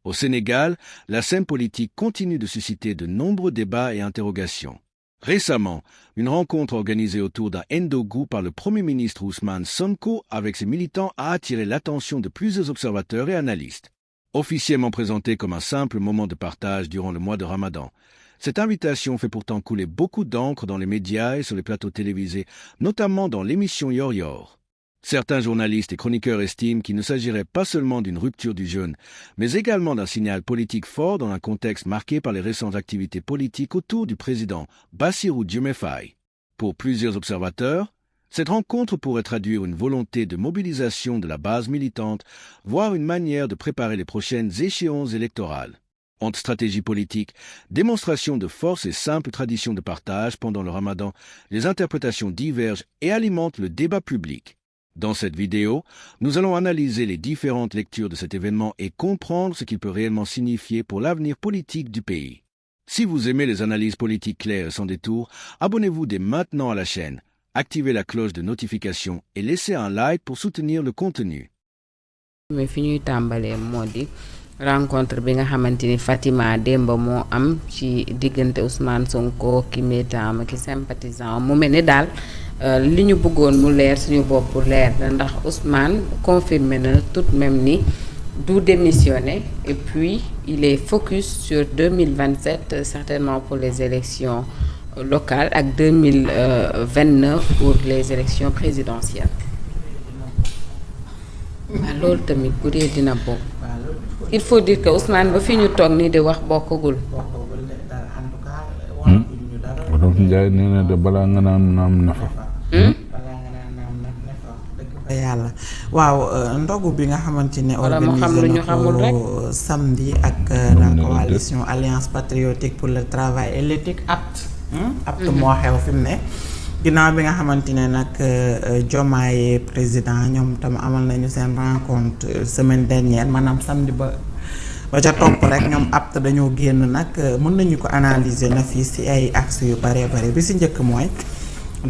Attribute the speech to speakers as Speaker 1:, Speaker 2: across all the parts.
Speaker 1: Au Sénégal, la scène politique continue de susciter de nombreux débats et interrogations. Récemment, une rencontre organisée autour d'un Ndogu par le Premier ministre Ousmane Sonko avec ses militants a attiré l'attention de plusieurs observateurs et analystes. Officiellement présenté comme un simple moment de partage durant le mois de Ramadan, cette invitation fait pourtant couler beaucoup d'encre dans les médias et sur les plateaux télévisés, notamment dans l'émission Yor Yor. Certains journalistes et chroniqueurs estiment qu'il ne s'agirait pas seulement d'une rupture du jeûne, mais également d'un signal politique fort dans un contexte marqué par les récentes activités politiques autour du président Bassirou Diomaye Faye. Pour plusieurs observateurs, cette rencontre pourrait traduire une volonté de mobilisation de la base militante, voire une manière de préparer les prochaines échéances électorales. Entre stratégie politique, démonstration de force et simple tradition de partage pendant le Ramadan, les interprétations divergent et alimentent le débat public. Dans cette vidéo, nous allons analyser les différentes lectures de cet événement et comprendre ce qu'il peut réellement signifier pour l'avenir politique du pays. Si vous aimez les analyses politiques claires et sans détour, abonnez-vous dès maintenant à la chaîne, activez la cloche de notification et laissez un like pour soutenir le contenu.
Speaker 2: mais fi ñuy tàmbalee moo di rencontre bi nga xamante ni Fatima démb moo am ci diggante Ousmane Sonko ki militant ki sympathisant mu mel ni daal li ñu bëggoon mu leer suñu bopp leer na ndax Ousmane confirmé na tout de même ni du démissionner et puis il est focus sur 2027 certainement pour les élections locales ak 2029 pour les élections présidentielles. waaw loolu tamit bu dee dina bokk. il faut dire que Ousmane ba fi ñu toog nii di wax bokkagul.
Speaker 3: donc Ndiaye nee na de balaa nga naan naam na fa.
Speaker 4: yàlla waaw ndogu bi nga xamante ne organisé na ko samedi ak la coalition Alliance patriotique pour le travail et l'éthique apte moo xew fi mu ne ginnaaw bi nga xamante ne nag Diomaye président ñoom tam amal nañu seen rencontre semaine dernière maanaam samedi ba ca topp rek ñoom apte dañoo génn nag mën nañu ko analyser na fii ci ay axes yu bare bi ci njëkk mooy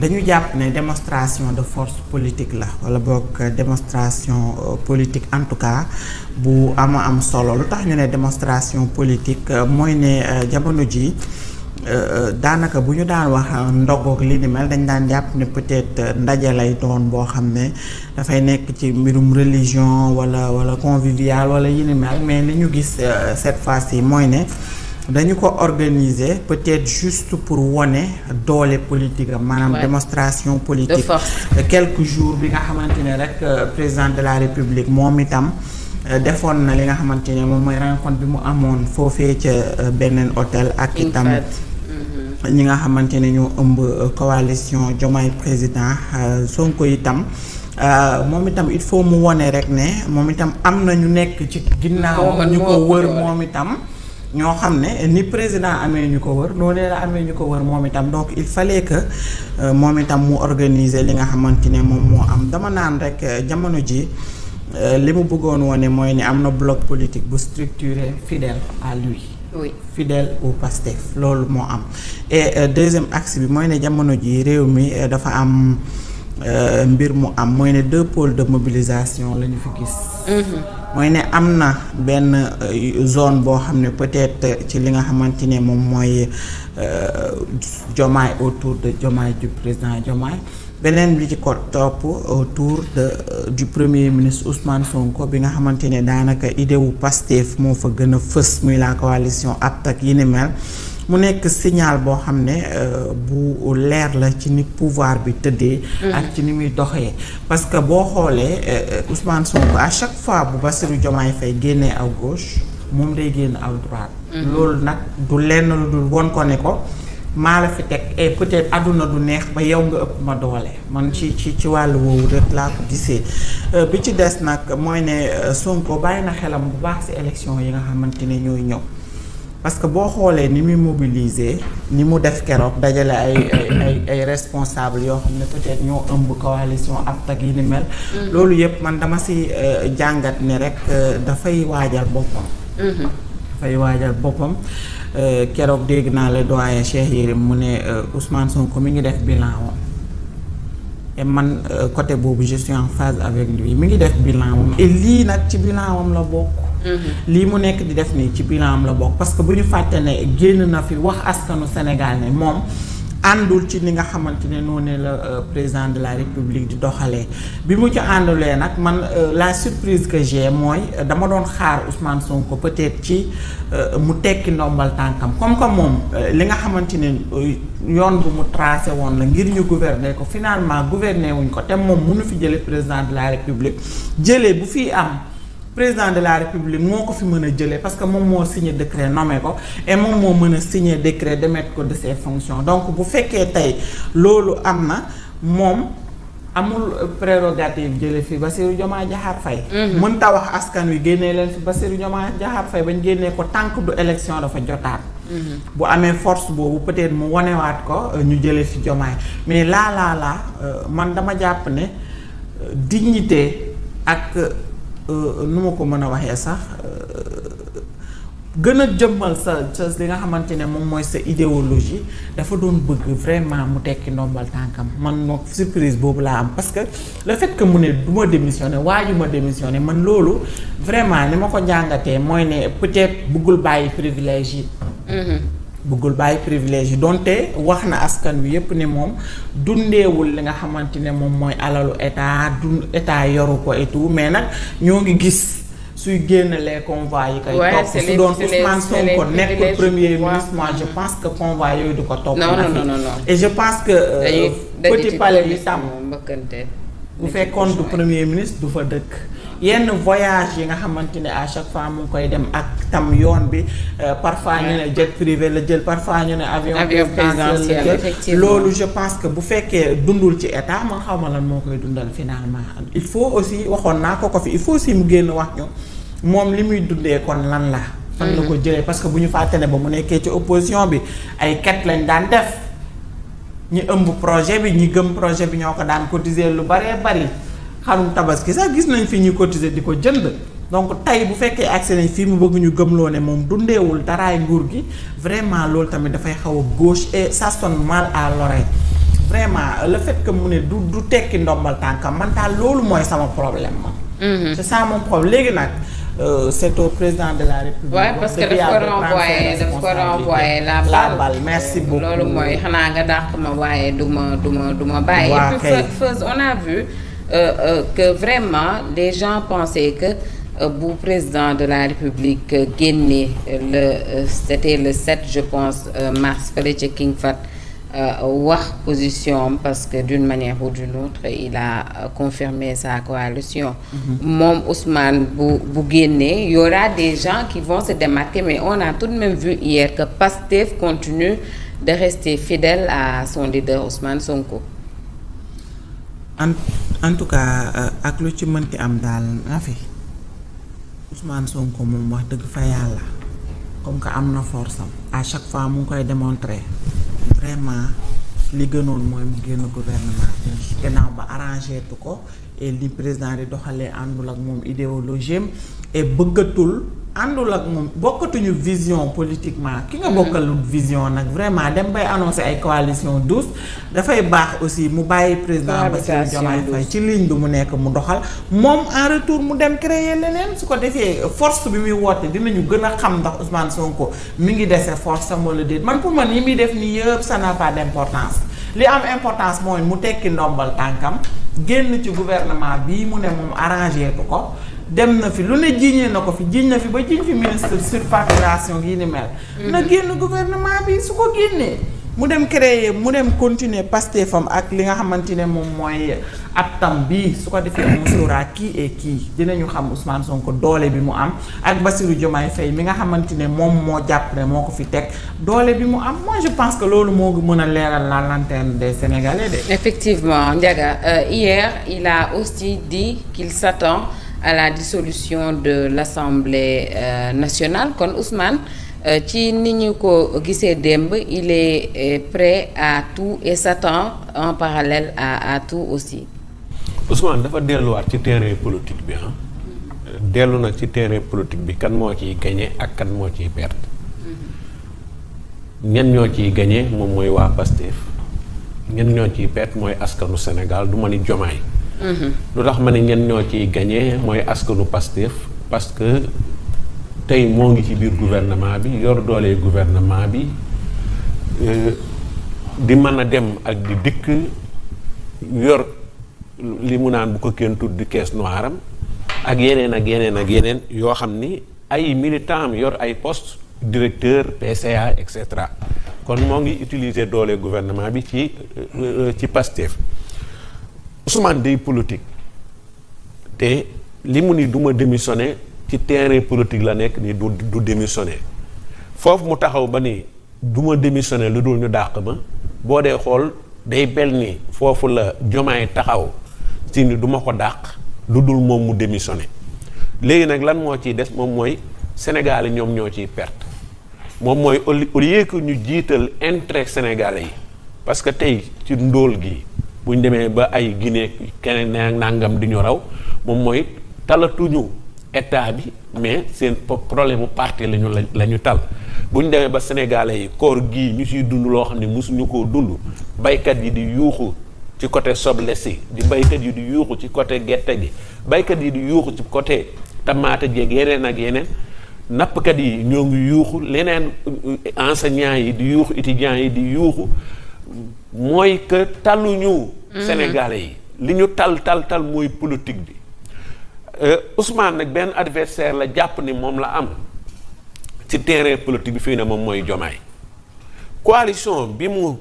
Speaker 4: dañu jàpp ne démonstration de force politique la wala boog démonstration politique en tout cas bu am solo lu tax ñu ne démonstration politique mooy ne jamono ji daanaka bu ñu daan wax ndogoog li ni mel dañ daan jàpp ne peut-être ndaje lay doon boo xam ne dafay nekk ci mbirum religion wala convivial wala yi ni mel mais li ñu gis cette fois-ci mooy ne dañu ko organiser peut-être juste pour wone doole politique am maanaam démonstration politique de quelques jours bi nga xamante ne rek président de la république moom itam defoon na li nga xamante ne moom mooy rencontre bi mu amoon foofee ca beneen hôtel ak itam ñi nga xamante ne ñoo ëmb coalition Diomaye président Sonko itam moom itam il faut mu wone rek ne moom itam am na ñu nekk ci ginnaaw ñu ko wër moom itam ñoo xam ne ni président amee ñu ko wër noonu la amee ñu ko wër moom itam donc il fallait que moom itam mu organiser li nga xamante ne moom moo am dama naan rek jamono ji li mu bëggoon wone mooy ni am na bloc politique bu structuré fidèle à lui.
Speaker 2: oui
Speaker 4: fidèle au Pastef loolu moo am et deuxième axe bi mooy ne jamono ji réew mi dafa am mbir mu am mooy ne deux pôles de mobilisation la ñu fi gis. mooy ne am na benn zone boo xam ne peut-être ci li nga xamante ne moom mooy Diomaye autour de Diomaye du président Diomaye beneen bi ci ko topp autour du premier ministre Ousmane Sonko bi nga xamante ne daanaka idée wu Pastef moo fa gën a fës muy la coalition APT ak yi ni mel mu nekk signal boo xam ne bu leer la ci ni pouvoir bi tëddee. ak ci ni muy doxee parce que boo xoolee Ousmane Sonko à chaque fois bu Bassirou Diomaye Faye génnee à gauche moom day génn à droite. loolu nag du lenn lu dul won ko ne ko maa la fi teg et peut-être àdduna du neex ba yow nga ëpp ma doole man ci wàllu woowu rek laa ko gisee bi ci des nag mooy ne Sonko bàyyi na xelam bu baax ci élection yi nga xamante ne ñooy ñëw. parce que boo xoolee ni muy mobiliser ni mu def keroog dajale ay responsable yoo xam ne peut-être ñoo ëmb coalition APT ak yi ni mel. loolu yëpp man dama ci jàngat ne rek dafay waajal boppam. dafay waajal boppam keroog dégg naa le doyen Cheikh Yérim mu ne Ousmane Sonko mi ngi def bilan wam et man côté boobu je suis en phase avec lui mi ngi def bilan wam et lii nag ci bilan wam la bokk. lii mu nekk di def nii ci bilan am la bokk parce que bu ñu fàtte ne génn na fi wax askanu Sénégal ne moom àndul ci li nga xamante ne noonu la président de la République di doxalee bi mu ci àndulee nag man la surprise que j'ai mooy dama doon xaar Ousmane Sonko peut-être ci mu tekki ndombal tànkam comme que moom li nga xamante ne yoon bu mu tracé woon la ngir ñu gouverner ko finalement gouverner wuñ ko te moom mënu fi jële président de la République jëlee bu fi am président de la République moo ko fi mën a jëlee parce que moom moo signé décret nommé ko et moom moo mën a signé décret démettre ko de ses fonctions donc bu fekkee tey loolu am na moom amul prérogative jële fi Bassirou Diomaye Diakhar Faye mën ta wax askan wi génnee leen fi Bassirou Diomaye Diakhar Faye bañ génnee ko tànk du élection dafa jotaat bu amee force boobu peut-être mu wanewaat ko ñu jële fi Diomaye mais laa man dama jàpp ne dignité ak nu ma ko mën a waxee sax gën a jëmmal sa li nga xamante ne moom mooy sa idéologie dafa doon bëgg vraiment mu tekki ndombal tànkam man moom surprise boobu laa am parce que le fait que mu ne du ma démissionné waaju ma démissionné man loolu vraiment ni ma ko jàngatee mooy ne peut-être bëggul bàyyi privilège yi bëggul bàyyi privilège yi donte wax na askan wi yépp ne moom dundeewul li nga xamante ne moom mooy alalu état yoru ko et tout mais nag ñoo ngi gis suy génn les convois yi koy topp su doon Ousmane Sonko nekkul premier ministre moi je pense que convois yooyu du ko topp
Speaker 2: non
Speaker 4: et je pense que petit palais bi tam bu fekkoon du premier ministre du fa dëkk yenn voyage yi nga xamante ne à chaque fois mu ngi koy dem ak tam yoon bi parfois ñu ne jet privé la jël parfois ñu ne avion présidentiel la jël loolu je pense que bu fekkee dundul ci état man xaw ma lan moo koy dundal finalement il faut aussi waxoon naa ko fi il faut aussi mu génn wax ñu moom li muy dundee kon lan la fan la ko jëlee parce que bu ñu fàtte ne ba mu nekkee ci opposition bi ay ket lañ daan def ñi ëmb projet bi ñi gëm projet bi ñoo ko daan cotiser lu baree bari xarum tabaski sax gis nañ fi ñuy cotiser di ko jënd donc tey bu fekkee accès nañ fii mu bëgg ñu gëmloo ne moom dundeewul daraay nguur gi vraiment loolu tamit dafay xaw a gauche et ça sonne mal à l'oreille vraiment le fait que mu ne du tekki ndombal tànkam man daal loolu mooy sama problème man c'est ça mon problème léegi nag c'est au président de la République.
Speaker 2: Ouais, parce que daf ko renvoyer la balle.
Speaker 4: Merci beaucoup.
Speaker 2: loolu mooy xanaa nga dàq ma waaye du ma bàyyi. Et puis on a vu que vraiment les gens pensaient que bu président de la République génnee c'était le 7 je pense mars fële ca King Fahd wax position parce que d'une manière ou d'une autre il a confirmé sa coalition. moom Ousmane bu génnee y aura des gens qui vont se démarquer mais on a tout de même vu hier que Pastef continue de rester fidèle à son leader Ousmane Sonko.
Speaker 4: en tout cas ak lu ci mënti am daal na fi Ousmane Sonko moom wax dëgg fa yàlla comme que am na force am à chaque fois mu ngi koy démontrer. vraiment li gënoon mooy mu génn gouvernement bi gannaaw ba arrangé tu ko et li président di doxalee àndul ak moom idéologie am et bëggatul àndul ak moom bokkatuñu vision politiquement ki nga bokkalul vision nag vraiment dem bay annoncer ay coalition douce dafay baax aussi mu bàyyi président Bassirou Diomaye Faye ci ligne bi mu nekk mu doxal moom en retour mu dem créer leneen su ko defee force bi muy woote dinañu gën a xam ndax Ousmane Sonko mi ngi dese force am wala déet man pour man yi muy def nii yëpp ça n'a pas d'importance li am importance mooy mu tekki ndombal tànkam génn ci gouvernement bii mu ne moom arrangé tu ko dem na fi lu ne jiiñee na ko fi jiiñ na fi ba jiiñ fi ministre surfacturation yi ni mel. na génn gouvernement bi su ko génnee mu dem créer mu dem continuer Pastefam ak li nga xamante ne moom mooy attam bi su ko defee mu sóoraa kii et kii dinañu xam Ousmane Sonko doole bi mu am ak Bassirou Diomaye Faye mi nga xamante ne moom moo jàpp ne moo ko fi teg doole bi mu am moi je pense que loolu moo mën a leeral la lanterne des Sénégalais de.
Speaker 2: Effectivement Ndiaga hier il a aussi dit qu'il s'attend à la dissolution de l'Assemblée nationale kon Ousmane ci ni ñu ko gisee démb il est prêt à tout et s'attend en parallèle à tout aussi.
Speaker 5: Ousmane dafa delluwaat ci terrain politique bi dellu nag ci terrain politique bi kan moo ciy gagné ak kan moo ciy perte. ñan ñoo ciy gagné moom mooy waa Pastef ñan ñoo ciy perte mooy askanu Sénégal du ma ni Diomaye. lu tax ma ne ñen ñoo ciy gagné mooy askanu Pastef parce que tey moo ngi ci biir gouvernement bi yor doole gouvernement bi di mën a dem ak di dikk yor li mu naan bu ko kenn tudd caisse noire am ak yeneen yoo xam ni ay militants yor ay poste directeur PCA et cetera kon moo ngi utiliser doole gouvernement bi ci Pastef Ousmane day politique te li mu ni du ma démissionner ci terrain politique la nekk ni du démissionner foofu mu taxaw ba ni du ma démissionner lu dul ñu dàq ma boo dee xool day bel ni foofu la Diomaye taxaw ci ni du ma ko dàq lu dul moom mu démissionner léegi nag lan moo ciy des moom mooy Sénégal yi ñoom ñoo ciy perte moom mooy au lieu que ñu jiital intérêt sénégalais yi parce que tey ci ndóol gi bu ñu demee ba ay Guinée keneen nangam di ñu raw moom mooy talatuñu état bi mais seen problème mu parti la ñu tal bu ñu demee ba sénégalais yi koor gii ñu ciy dund loo xam ne mosuñu koo dund baykat yi di yuuxu ci côté soble si di baykat yi di yuuxu ci côté gerte gi baykat yi di yuuxu ci côté tamaate jeeg yeneen ak yeneen nappkat yi ñoo ngi yuuxu leneen enseignants yi di yuuxu étudiants yi di yuuxu mooy que taluñu sénégalais yi li ñu tal mooy politique bi Ousmane nag benn adversaire la jàpp ni moom la am ci terrain politique bi fii ne moom mooy Diomaye coalition bi mu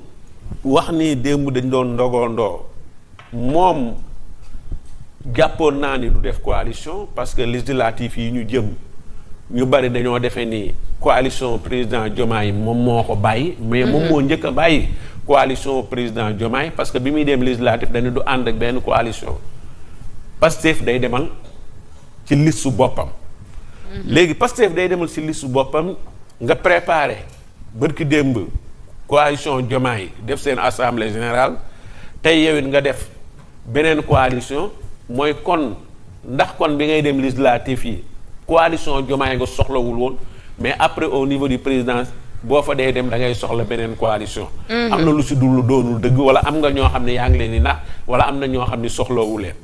Speaker 5: wax ni démb dañ doon ndogondoo moom jàppoon naa ni du def coalition parce que législatif yi ñu jëm ñu bari dañoo defee ni coalition président Diomaye moom moo ko bàyyi mais moom moo njëkk a bàyyi coalition président Diomaye parce que bi muy dem législatif dañu du ànd ak benn coalition Pastef day demal ci liste su boppam léegi Pastef day demal ci liste su boppam nga préparé bërki démb coalition Diomaye def seen assemblée générale tey yow it nga def beneen coalition mooy kon ndax kon bi ngay dem législatif yi coalition Diomaye nga soxlawul woon mais après au niveau du président boo fa dee dem da ngay soxla beneen coalition am na lu si dul doonul dëgg wala am nga ñoo xam ne yaa ngi leen di nax wala am na ñoo xam ne soxlawu leen